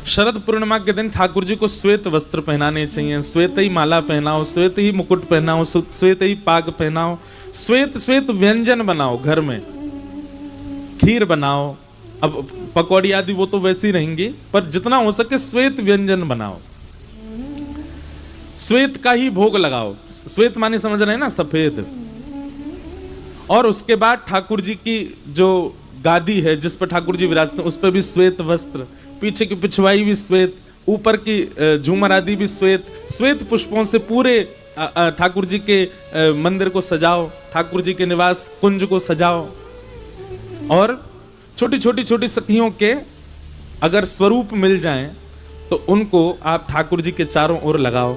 शरद पूर्णिमा के दिन ठाकुर जी को श्वेत वस्त्र पहनाने चाहिए, श्वेत ही माला पहनाओ, श्वेत ही मुकुट पहनाओ, श्वेत ही पाग पहनाओ, श्वेत श्वेत व्यंजन बनाओ, घर में खीर बनाओ। अब पकौड़ी आदि वो तो वैसी रहेंगी, पर जितना हो सके श्वेत व्यंजन बनाओ, श्वेत का ही भोग लगाओ। श्वेत माने समझ रहे हैं ना, सफेद। और उसके बाद ठाकुर जी की जो गादी है जिस पर ठाकुर जी विराजते हैं उस पर भी श्वेत वस्त्र, पीछे की पिछवाई भी श्वेत, ऊपर की झूमर आदि भी श्वेत, श्वेत पुष्पों से पूरे ठाकुर जी के मंदिर को सजाओ, ठाकुर जी के निवास कुंज को सजाओ। और छोटी छोटी छोटी सखियों के अगर स्वरूप मिल जाएं तो उनको आप ठाकुर जी के चारों ओर लगाओ।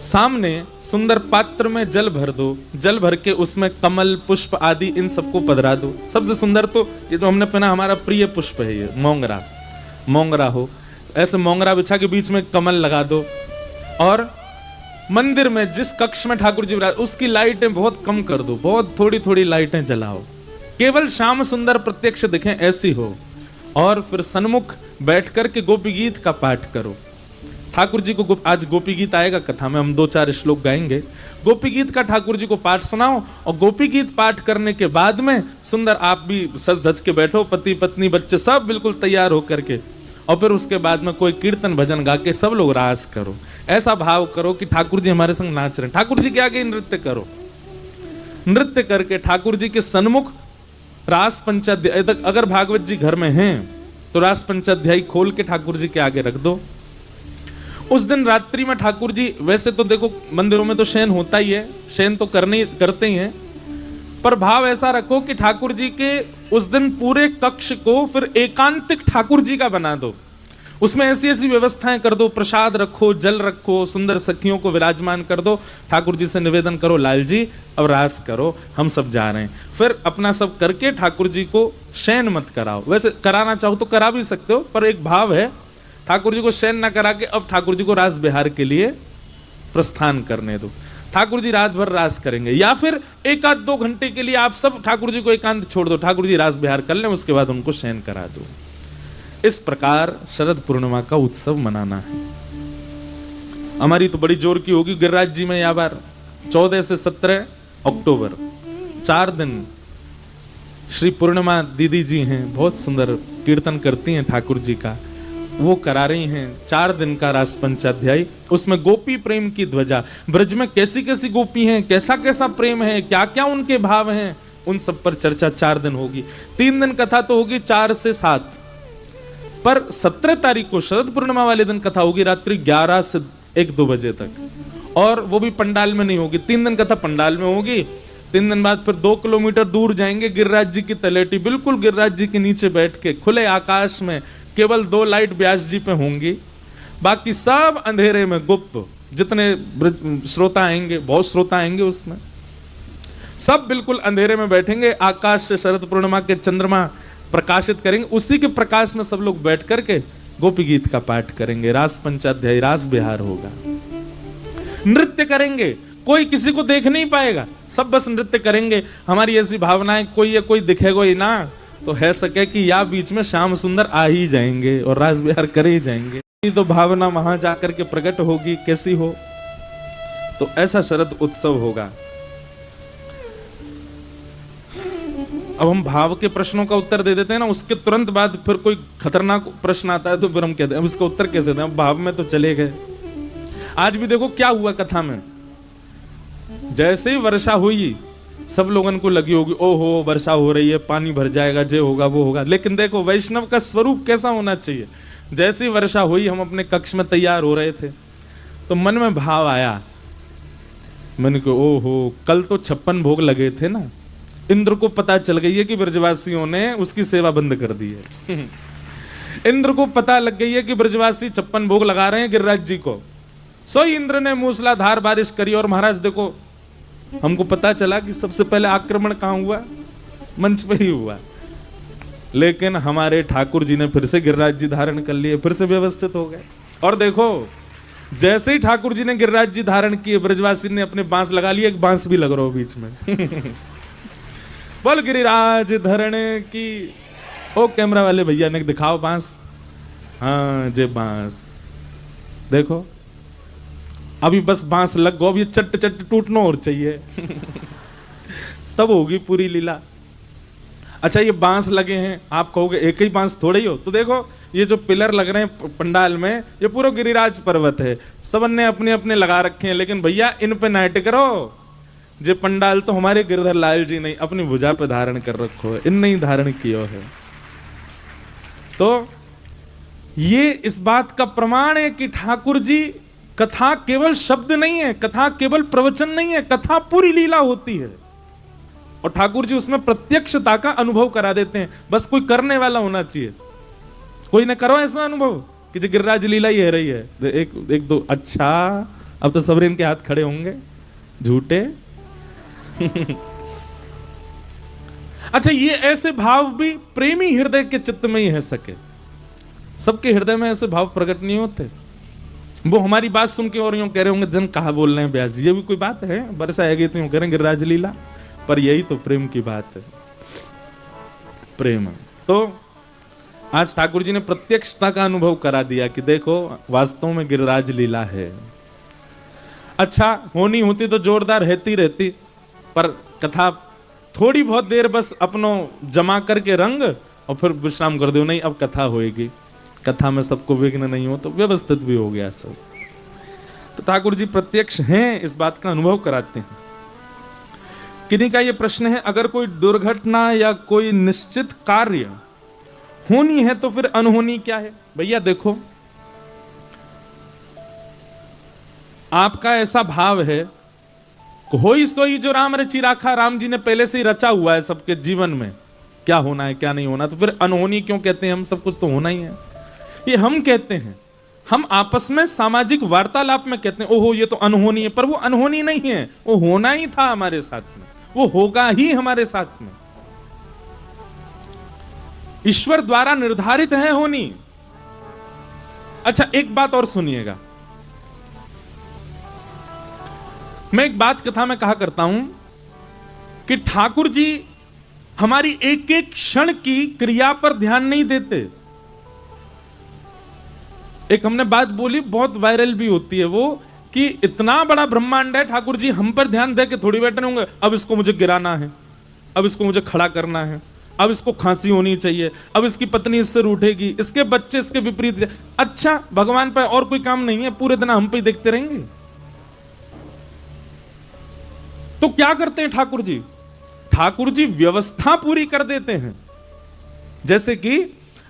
सामने सुंदर पात्र में जल भर दो, जल भर के उसमें कमल पुष्प आदि इन सबको पधरा दो। सबसे सुंदर तो ये जो हमने पहना हमारा प्रिय पुष्प है, ये मोंगरा, मोंगरा हो, ऐसे मोंगरा बिछा के बीच में कमल लगा दो। और मंदिर में जिस कक्ष में ठाकुर जी विराज उसकी लाइटें बहुत कम कर दो, बहुत थोड़ी थोड़ी लाइटें जलाओ, केवल श्याम सुंदर प्रत्यक्ष दिखें ऐसी हो। और फिर सन्मुख बैठ कर के गोपी गीत का पाठ करो। ठाकुर जी को आज गोपी गीत आएगा कथा में, हम 2-4 श्लोक गाएंगे। गोपी गीत का ठाकुर जी को पाठ सुनाओ और गोपी गीत पाठ करने के बाद में सुंदर आप भी सज धज के बैठो, पति पत्नी बच्चे सब बिल्कुल तैयार होकर के, और फिर उसके बाद में कोई कीर्तन भजन गा के सब लोग रास करो। ऐसा भाव करो कि ठाकुर जी हमारे संग नाच रहे हैं, ठाकुर जी के आगे नृत्य करो। नृत्य करके ठाकुर जी के सन्मुख रास पंचाध्याय तक, अगर भागवत जी घर में हैं तो रास पंचाध्यायी खोल के ठाकुर जी के आगे रख दो। उस दिन रात्रि में ठाकुर जी, वैसे तो देखो मंदिरों में तो शयन होता ही है, शयन तो करते ही हैं, पर भाव ऐसा रखो कि ठाकुर जी के उस दिन पूरे कक्ष को फिर एकांतिक ठाकुर जी का बना दो। उसमें ऐसी ऐसी व्यवस्थाएं कर दो, प्रसाद रखो, जल रखो, सुंदर सखियों को विराजमान कर दो। ठाकुर जी से निवेदन करो, लाल जी अब रास करो, हम सब जा रहे हैं। फिर अपना सब करके ठाकुर जी को शयन मत कराओ। वैसे कराना चाहो तो करा भी सकते हो, पर एक भाव है ठाकुर जी को शयन ना करा के अब ठाकुर जी को रास बिहार के लिए प्रस्थान करने दो। ठाकुर जी रात भर रास करेंगे, या फिर 1-2 घंटे के लिए आप सब ठाकुर जी को एकांत छोड़ दो, ठाकुर जी रास बिहार कर लें, उसके बाद उनको शयन करा दो। इस प्रकार शरद पूर्णिमा का उत्सव मनाना है। हमारी तो बड़ी जोर की होगी गिरिराज जी में या बार 14 से 17 अक्टूबर 4 दिन श्री पूर्णिमा दीदी जी हैं, बहुत सुंदर कीर्तन करती हैं ठाकुर जी का, वो करा रही हैं 4 दिन का रास पंचाध्याय। उसमें गोपी प्रेम की ध्वजा, ब्रज में कैसी कैसी गोपी हैं, कैसा कैसा प्रेम है, क्या क्या उनके भाव हैं, उन सब पर चर्चा 4 दिन होगी। 3 दिन कथा तो होगी 4 से 7, पर 17 तारीख को शरद पूर्णिमा वाले दिन कथा होगी रात्रि 11 से 1-2 बजे तक, और वो भी पंडाल में नहीं होगी। 3 दिन कथा पंडाल में होगी, 3 दिन बाद फिर 2 किलोमीटर दूर जाएंगे गिरिराज जी की तलेटी, बिल्कुल गिरिराज जी के नीचे बैठ के खुले आकाश में, केवल 2 लाइट व्यास जी पे होंगी, बाकी सब अंधेरे में गुप्त। जितने श्रोता आएंगे, बहुत श्रोता आएंगे उसमें, सब बिल्कुल अंधेरे में बैठेंगे। आकाश से शरद पूर्णिमा के चंद्रमा प्रकाशित करेंगे, उसी के प्रकाश में सब लोग बैठ करके गोपी गीत का पाठ करेंगे, रास पंचाध्याय, रास बिहार होगा। नृत्य करेंगे, कोई किसी को देख नहीं पाएगा, सब बस नृत्य करेंगे। हमारी ऐसी भावना है कोई दिखेगा ही ना, तो है सके कि या बीच में श्याम सुंदर आ ही जाएंगे और रास बिहार करे ही जाएंगे। तो भावना वहां जाकर के प्रकट होगी, कैसी हो, तो ऐसा शरद उत्सव होगा। अब हम भाव के प्रश्नों का उत्तर दे देते हैं ना, उसके तुरंत बाद फिर कोई खतरनाक प्रश्न आता है तो फिर हम कहते हैं अब इसका उत्तर कैसे दें, भाव में तो चले गए। आज भी देखो क्या हुआ कथा में, जैसे ही वर्षा हुई सब लोगों को लगी होगी ओहो वर्षा हो रही है, पानी भर जाएगा, जे होगा वो होगा। लेकिन देखो वैष्णव का स्वरूप कैसा होना चाहिए। जैसे ही वर्षा हुई, हम अपने कक्ष में तैयार हो रहे थे तो मन में भाव आया, मैंने कहा ओहो कल तो 56 भोग लगे थे ना, इंद्र को पता चल गई है कि ब्रजवासियों ने उसकी सेवा बंद कर दी है। इंद्र को पता लग गई है कि ब्रजवासी 56 भोग लगा रहे हैं गिरिराज जी को। सो इंद्र ने मूसलाधार बारिश करी, और महाराज देखो हमको पता चला कि सबसे पहले आक्रमण कहां हुआ, मंच पे ही हुआ। लेकिन हमारे ठाकुर जी ने फिर से गिरिराज जी धारण कर लिए, फिर से व्यवस्थित हो गए। और देखो जैसे ही ठाकुर जी ने गिरिराज जी धारण किए, ब्रजवासी ने अपने बांस लगा लिए, एक बांस भी लग रहा हो बीच में। बोल गिरिराज धरण की। ओ कैमरा वाले भैया ने दिखाओ बांस। हाँ जे बांस देखो, अभी बस बांस लग गो, अब ये चट चट टूटना और चाहिए तब होगी पूरी लीला। अच्छा ये बांस लगे हैं, आप कहोगे एक ही बांस थोड़े ही हो, तो देखो ये जो पिलर लग रहे हैं पंडाल में, ये पूरा गिरिराज पर्वत है, सबन ने अपने अपने लगा रखे हैं, लेकिन भैया इन पे नाइट करो, जे पंडाल तो हमारे गिरधर लाल जी नहीं अपनी भुजा पे धारण कर रखो है, इन नहीं धारण किया है। तो ये इस बात का प्रमाण है कि ठाकुर जी, कथा केवल शब्द नहीं है, कथा केवल प्रवचन नहीं है, कथा पूरी लीला होती है और ठाकुर जी उसमें प्रत्यक्षता का अनुभव करा देते हैं। बस कोई करने वाला होना चाहिए। कोई ने करो ऐसा अनुभव कि जो गिरिराज लीला ही है रही है, एक दो, अच्छा अब तो सबरे इनके हाथ खड़े होंगे झूठे अच्छा ये ऐसे भाव भी प्रेमी हृदय के चित्त में ही है सके, सबके हृदय में ऐसे भाव प्रकट नहीं होते। वो हमारी बात सुन के और यूं कह रहे होंगे जन कहा बोल रहे हैं ब्यास जी, ये भी कोई बात है, बरसा आएगी तो यूं कह रहे हैं गिरिराज लीला, पर यही तो प्रेम की बात है, प्रेम। तो आज ठाकुर जी ने प्रत्यक्षता का अनुभव करा दिया कि देखो वास्तव में गिरिराज लीला है। अच्छा होनी होती तो जोरदार रहती, पर कथा थोड़ी बहुत देर बस अपनो जमा करके रंग और फिर विश्राम कर दो, नहीं अब कथा होएगी, कथा में सबको विघ्न नहीं हो तो व्यवस्थित भी हो गया सब। तो ठाकुर जी प्रत्यक्ष हैं, इस बात का अनुभव कराते हैं। किन्हीं का यह प्रश्न है, अगर कोई दुर्घटना या कोई निश्चित कार्य होनी है तो फिर अनहोनी क्या है? भैया देखो, आपका ऐसा भाव है होई सोई जो राम रची राखा, राम जी ने पहले से ही रचा हुआ है सबके जीवन में क्या होना है क्या नहीं होना, तो फिर अनहोनी क्यों कहते हैं? हम सब कुछ तो होना ही है। ये हम कहते हैं, हम आपस में सामाजिक वार्तालाप में कहते हैं ओहो ये तो अनहोनी है, पर वो अनहोनी नहीं है, वो होना ही था हमारे साथ में, वो होगा ही हमारे साथ में, ईश्वर द्वारा निर्धारित है होनी। अच्छा एक बात और सुनिएगा, मैं एक बात कथा में कहा करता हूं कि ठाकुर जी हमारी एक एक क्षण की क्रिया पर ध्यान नहीं देते। एक हमने बात बोली बहुत वायरल भी होती है वो, कि इतना बड़ा ब्रह्मांड है, ठाकुर जी हम पर ध्यान दे के थोड़ी बैठे होंगे, अब इसको मुझे गिराना है, अब इसको मुझे खड़ा करना है, अब इसको खांसी होनी चाहिए, अब इसकी पत्नी इससे रूठेगी, इसके बच्चे इसके विपरीत। अच्छा भगवान पर और कोई काम नहीं है, पूरे दिन हम पे ही देखते रहेंगे? तो क्या करते हैं ठाकुर जी? ठाकुर जी व्यवस्था पूरी कर देते हैं। जैसे कि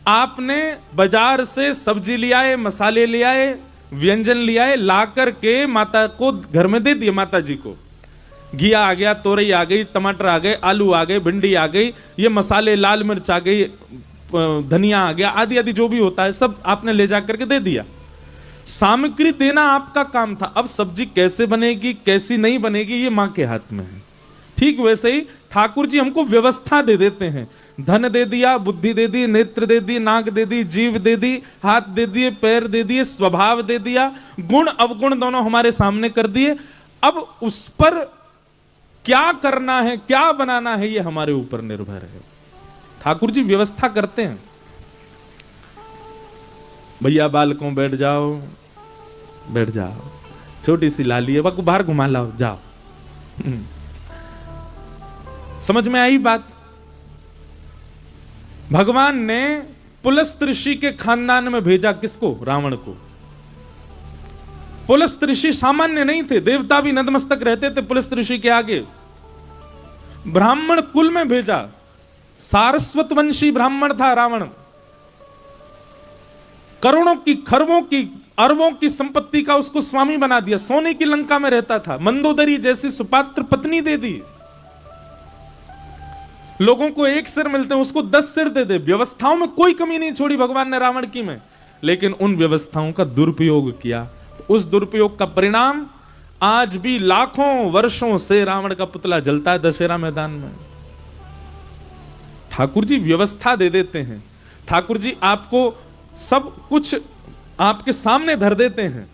आपने बाजार से सब्जी ले आए, मसाले ले आए, व्यंजन ले आए, ला करके माता को घर में दे दिए, माता जी को घिया आ गया, तोरई आ गई, टमाटर आ गए, आलू आ गए, भिंडी आ गई, ये मसाले लाल मिर्च आ गई, धनिया आ गया, आदि आदि जो भी होता है सब आपने ले जा करके दे दिया। सामग्री देना आपका काम था। अब सब्जी कैसे बनेगी कैसी नहीं बनेगी ये मां के हाथ में है। ठीक वैसे ही ठाकुर जी हमको व्यवस्था दे देते हैं, धन दे दिया, बुद्धि दे दी, नेत्र दे दी, नाक दे दी, जीव दे दी, हाथ दे दिए, पैर दे दिए, स्वभाव दे दिया, गुण अवगुण दोनों हमारे सामने कर दिए। अब उस पर क्या करना है क्या बनाना है ये हमारे ऊपर निर्भर है। ठाकुर जी व्यवस्था करते हैं, भैया बालकों बैठ जाओ, बैठ जाओ, छोटी सी लाली है वह बाहर घुमा लाओ, जाओ। समझ में आई बात? भगवान ने पुलस्त ऋषि के खानदान में भेजा किसको? रावण को। पुलस्त ऋषि सामान्य नहीं थे, देवता भी नतमस्तक रहते थे पुलस्त ऋषि के आगे। ब्राह्मण कुल में भेजा, सारस्वत वंशी ब्राह्मण था रावण। करोड़ों की, खरबों की, अरबों की संपत्ति का उसको स्वामी बना दिया, सोने की लंका में रहता था, मंदोदरी जैसी सुपात्र पत्नी दे दी। लोगों को एक सिर मिलते हैं, उसको 10 सिर दे दे। व्यवस्थाओं में कोई कमी नहीं छोड़ी भगवान ने रावण की में, लेकिन उन व्यवस्थाओं का दुरुपयोग किया। तो उस दुरुपयोग का परिणाम आज भी लाखों वर्षों से रावण का पुतला जलता है दशहरा मैदान में। ठाकुर जी व्यवस्था दे देते हैं, ठाकुर जी आपको सब कुछ आपके सामने धर देते हैं।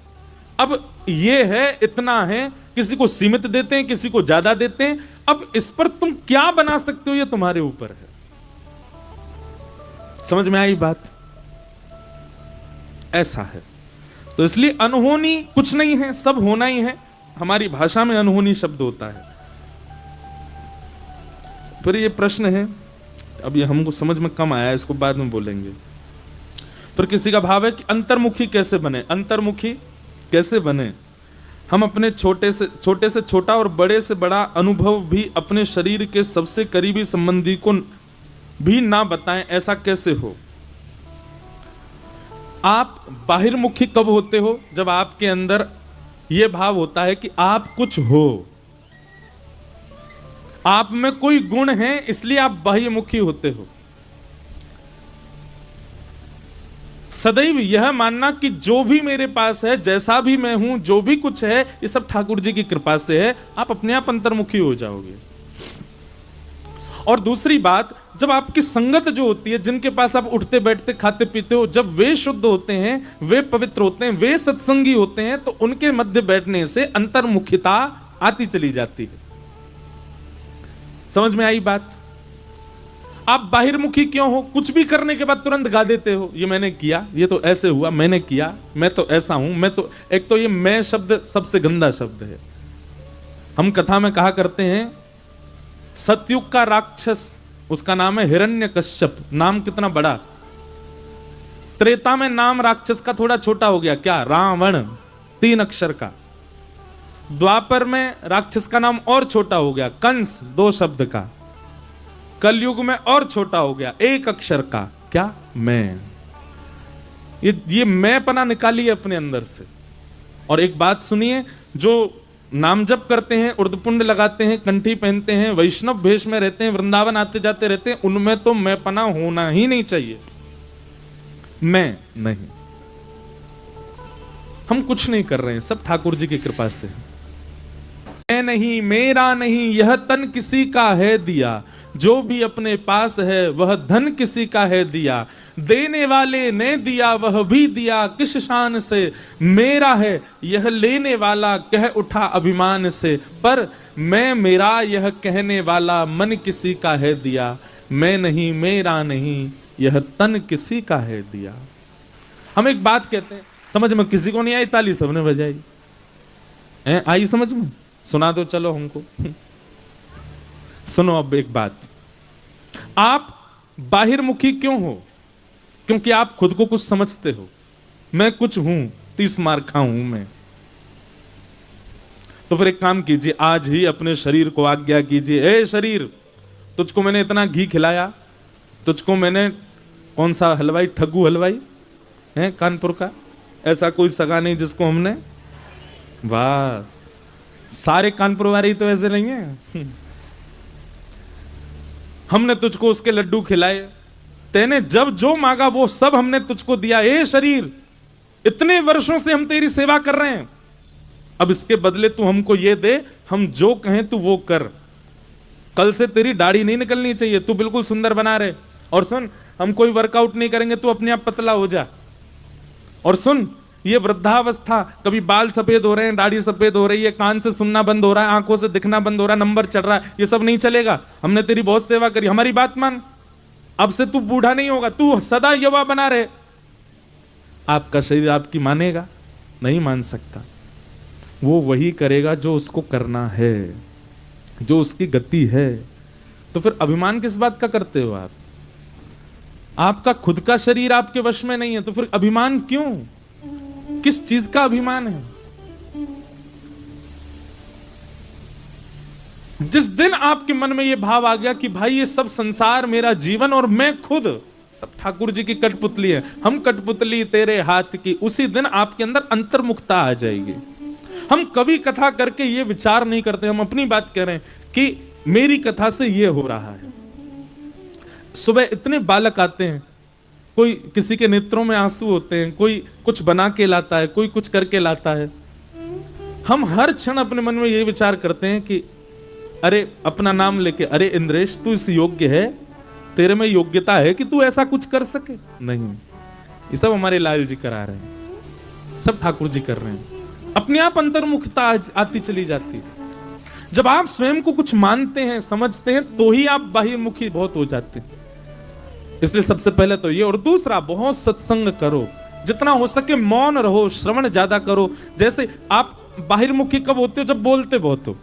अब ये है, इतना है, किसी को सीमित देते हैं, किसी को ज्यादा देते हैं। अब इस पर तुम क्या बना सकते हो ये तुम्हारे ऊपर है। समझ में आई बात? ऐसा है। तो इसलिए अनहोनी कुछ नहीं है, सब होना ही है। हमारी भाषा में अनहोनी शब्द होता है। फिर ये प्रश्न है, अब ये हमको समझ में कम आया, इसको बाद में बोलेंगे। फिर किसी का भाव है कि अंतर्मुखी कैसे बने। अंतर्मुखी कैसे बने? हम अपने छोटे से छोटा और बड़े से बड़ा अनुभव भी अपने शरीर के सबसे करीबी संबंधी को भी ना बताएं, ऐसा कैसे हो? आप बाहिर्मुखी कब होते हो? जब आपके अंदर यह भाव होता है कि आप कुछ हो, आप में कोई गुण है, इसलिए आप बाह्यमुखी होते हो। सदैव यह मानना कि जो भी मेरे पास है, जैसा भी मैं हूं, जो भी कुछ है, ये सब ठाकुर जी की कृपा से है, आप अपने आप अंतर्मुखी हो जाओगे। और दूसरी बात, जब आपकी संगत जो होती है, जिनके पास आप उठते बैठते खाते पीते हो, जब वे शुद्ध होते हैं, वे पवित्र होते हैं, वे सत्संगी होते हैं, तो उनके मध्य बैठने से अंतर्मुखिता आती चली जाती है। समझ में आई बात? आप बाहिर्मुखी क्यों हो? कुछ भी करने के बाद तुरंत गा देते हो, ये मैंने किया, ये तो ऐसे हुआ, मैंने किया, मैं तो ऐसा हूं, मैं तो। एक तो ये मैं शब्द सबसे गंदा शब्द है। हम कथा में कहा करते हैं, सतयुग का राक्षस, उसका नाम है हिरण्यकश्यप। नाम कितना बड़ा। त्रेता में नाम राक्षस का थोड़ा छोटा हो गया, क्या? रावण, 3 अक्षर का। द्वापर में राक्षस का नाम और छोटा हो गया, कंस, 2 शब्द का। कलयुग में और छोटा हो गया, 1 अक्षर का, क्या? मैं। ये मैं पना निकालिए अपने अंदर से। और एक बात सुनिए, जो नाम जप करते हैं, उर्दपुंड लगाते हैं, कंठी पहनते हैं, वैष्णव भेष में रहते हैं, वृंदावन आते जाते रहते हैं, उनमें तो मैं पना होना ही नहीं चाहिए। मैं नहीं, हम कुछ नहीं कर रहे हैं, सब ठाकुर जी की कृपा से। मैं नहीं, मेरा नहीं, यह तन किसी का है दिया, जो भी अपने पास है वह धन किसी का है दिया। देने वाले ने दिया, वह भी दिया किस शान से, मेरा है यह लेने वाला कह उठा अभिमान से, पर मैं मेरा यह कहने वाला मन किसी का है दिया। मैं नहीं, मेरा नहीं, यह तन किसी का है दिया। हम एक बात कहते हैं, समझ में किसी को नहीं आई, ताली सबने बजाई। आई समझ में? सुना दो चलो हमको। सुनो अब एक बात, आप बाहिर्मुखी क्यों हो? क्योंकि आप खुद को कुछ समझते हो। मैं कुछ हूं, 30 मार खाऊं मैं। तो फिर एक काम कीजिए, आज ही अपने शरीर को आज्ञा कीजिए, ए शरीर, तुझको मैंने इतना घी खिलाया, तुझको मैंने, कौन सा हलवाई, ठग्गू हलवाई है कानपुर का, ऐसा कोई सगा नहीं जिसको हमने, बस सारे कानपुर वाले ही तो ऐसे नहीं है। हमने तुझको उसके लड्डू खिलाए, तेने जब जो मांगा वो सब हमने तुझको दिया। ए शरीर, इतने वर्षों से हम तेरी सेवा कर रहे हैं, अब इसके बदले तू हमको ये दे, हम जो कहें तू वो कर। कल से तेरी दाढ़ी नहीं निकलनी चाहिए, तू बिल्कुल सुंदर बना रहे। और सुन, हम कोई वर्कआउट नहीं करेंगे, तू अपने आप पतला हो जा। और सुन, ये वृद्धावस्था, कभी बाल सफेद हो रहे हैं, दाढ़ी सफेद हो रही है, कान से सुनना बंद हो रहा है, आंखों से दिखना बंद हो रहा है, नंबर चढ़ रहा है, ये सब नहीं चलेगा। हमने तेरी बहुत सेवा करी, हमारी बात मान। अब से तू बूढ़ा नहीं होगा, तू सदा युवा बना रहे। आपका शरीर आपकी मानेगा? नहीं मान सकता। वो वही करेगा जो उसको करना है, जो उसकी गति है। तो फिर अभिमान किस बात का करते हो आप? आपका खुद का शरीर आपके वश में नहीं है, तो फिर अभिमान क्यों? किस चीज का अभिमान है? जिस दिन आपके मन में यह भाव आ गया कि भाई ये सब संसार मेरा जीवन और मैं खुद सब ठाकुर जी की कठपुतली है, हम कठपुतली तेरे हाथ की, उसी दिन आपके अंदर अंतर्मुखता आ जाएगी। हम कभी कथा करके ये विचार नहीं करते, हम अपनी बात कह रहे हैं कि मेरी कथा से ये हो रहा है। सुबह इतने बालक आते हैं, कोई किसी के नेत्रों में आंसू होते हैं, कोई कुछ बना के लाता है, कोई कुछ करके लाता है। हम हर क्षण अपने मन में ये विचार करते हैं कि अरे अपना नाम लेके, अरे इंद्रेश तू इस योग्य है, तेरे में योग्यता है कि तू ऐसा कुछ कर सके? नहीं, ये सब हमारे लाल जी करा रहे हैं, सब ठाकुर जी कर रहे हैं। अपने आप अंतर्मुखता आती चली जाती है। जब आप स्वयं को कुछ मानते हैं, समझते हैं, तो ही आप बाह्यमुखी बहुत हो जाते हैं। इसलिए सबसे पहले तो ये, और दूसरा बहुत सत्संग करो। जितना हो सके मौन रहो, श्रवण ज्यादा करो। जैसे आप बाहिर्मुखी कब होते हो? जब बोलते बहुत हो।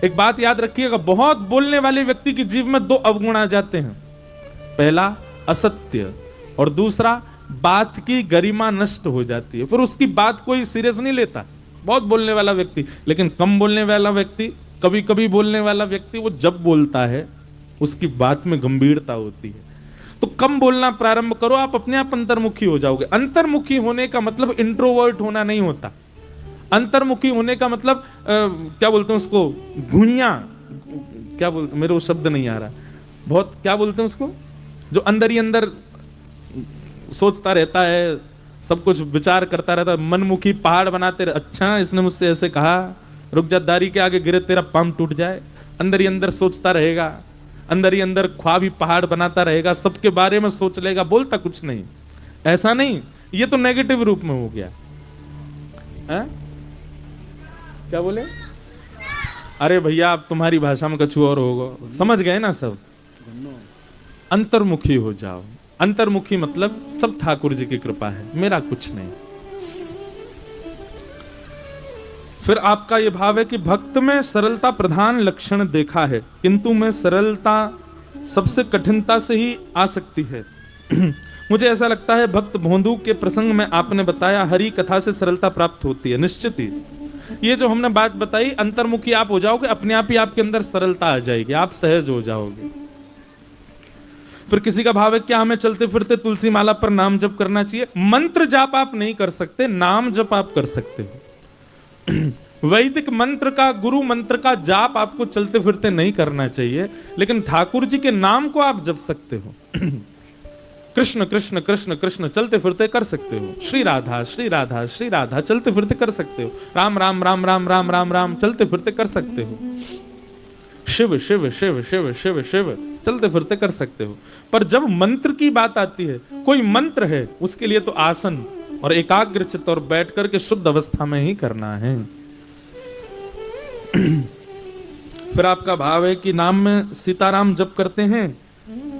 एक बात याद रखिएगा, बहुत बोलने वाले व्यक्ति की जीव में दो अवगुण आ जाते हैं। पहला असत्य, और दूसरा बात की गरिमा नष्ट हो जाती है, फिर उसकी बात कोई सीरियस नहीं लेता। बहुत बोलने वाला व्यक्ति, लेकिन कम बोलने वाला व्यक्ति, कभी कभी बोलने वाला व्यक्ति, वो जब बोलता है उसकी बात में गंभीरता होती है। तो कम बोलना प्रारंभ करो, आप अपने आप अंतर्मुखी हो जाओगे। अंतर्मुखी होने का मतलब इंट्रोवर्ट होना नहीं होता। अंतर्मुखी होने का मतलब क्या बोलते हैं उसको, घुइयां, क्या बोलते, मेरे को शब्द नहीं आ रहा, बहुत क्या बोलते हैं उसको, जो अंदर ही अंदर सोचता रहता है, सब कुछ विचार करता रहता है, मनमुखी पहाड़ बनाते रहे। अच्छा इसने मुझसे ऐसे कहा, रुक जा, दारी के आगे गिरे तेरा पांव टूट जाए। अंदर ही अंदर सोचता रहेगा, अंदर ही अंदर ख्वाब ही पहाड़ बनाता रहेगा, सबके बारे में सोच लेगा, बोलता कुछ नहीं। ऐसा नहीं, ये तो नेगेटिव रूप में हो गया है? क्या बोले? अरे भैया अब तुम्हारी भाषा में कछु और होगा, समझ गए ना सब। अंतर्मुखी हो जाओ। अंतर्मुखी मतलब सब ठाकुर जी की कृपा है, मेरा कुछ नहीं। फिर आपका यह भाव है कि भक्त में सरलता प्रधान लक्षण देखा है, किंतु में सरलता सबसे कठिनता से ही आ सकती है। मुझे ऐसा लगता है भक्त भोंदू के प्रसंग में आपने बताया हरि कथा से सरलता प्राप्त होती है। निश्चित ही ये जो हमने बात बताई, अंतर्मुखी आप हो जाओगे, अपने आप ही आपके अंदर सरलता आ जाएगी, आप सहज हो जाओगे। फिर किसी का भाव है क्या हमें चलते फिरते तुलसी माला पर नाम जप करना चाहिए? मंत्र जाप आप नहीं कर सकते, नाम जप आप कर सकते हो। वैदिक मंत्र का, गुरु मंत्र का जाप आपको चलते फिरते नहीं करना चाहिए, लेकिन ठाकुर जी के नाम को आप जप सकते हो। कृष्ण कृष्ण कृष्ण कृष्ण चलते फिरते कर सकते हो, श्री राधा श्री राधा श्री राधा चलते फिरते कर सकते हो, राम राम राम राम राम राम राम चलते फिरते कर सकते हो, शिव शिव शिव शिव शिव शिव चलते फिरते कर सकते हो। पर जब मंत्र की बात आती है, कोई मंत्र है, उसके लिए तो आसन और एकाग्र चित्त और बैठ करके शुद्ध अवस्था में ही करना है। फिर आपका भाव है कि नाम में सीताराम जप करते हैं,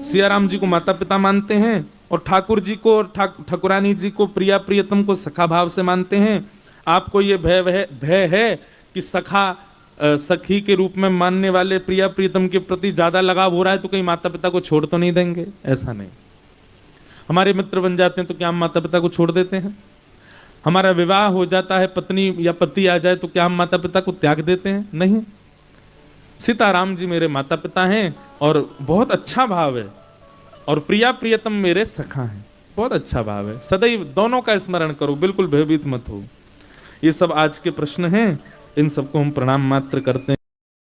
सियाराम जी को माता पिता मानते हैं, और ठाकुर जी को, ठाकुरानी जी को प्रिया प्रियतम को सखा भाव से मानते हैं। आपको ये भय है कि सखा सखी के रूप में मानने वाले प्रिया प्रियतम के प्रति ज्यादा लगाव हो रहा है तो कहीं माता पिता को छोड़ तो नहीं देंगे? ऐसा नहीं। हमारे मित्र बन जाते हैं तो क्या हम माता पिता को छोड़ देते हैं? हमारा विवाह हो जाता है, पत्नी या पति आ जाए तो क्या हम माता पिता को त्याग देते हैं? नहीं। सीताराम जी मेरे माता पिता हैं और बहुत अच्छा भाव है, और प्रिया प्रियतम मेरे सखा हैं, बहुत अच्छा भाव है। सदैव दोनों का स्मरण करो, बिल्कुल भयभीत मत हो। ये सब आज के प्रश्न हैं, इन सबको हम प्रणाम मात्र करते हैं।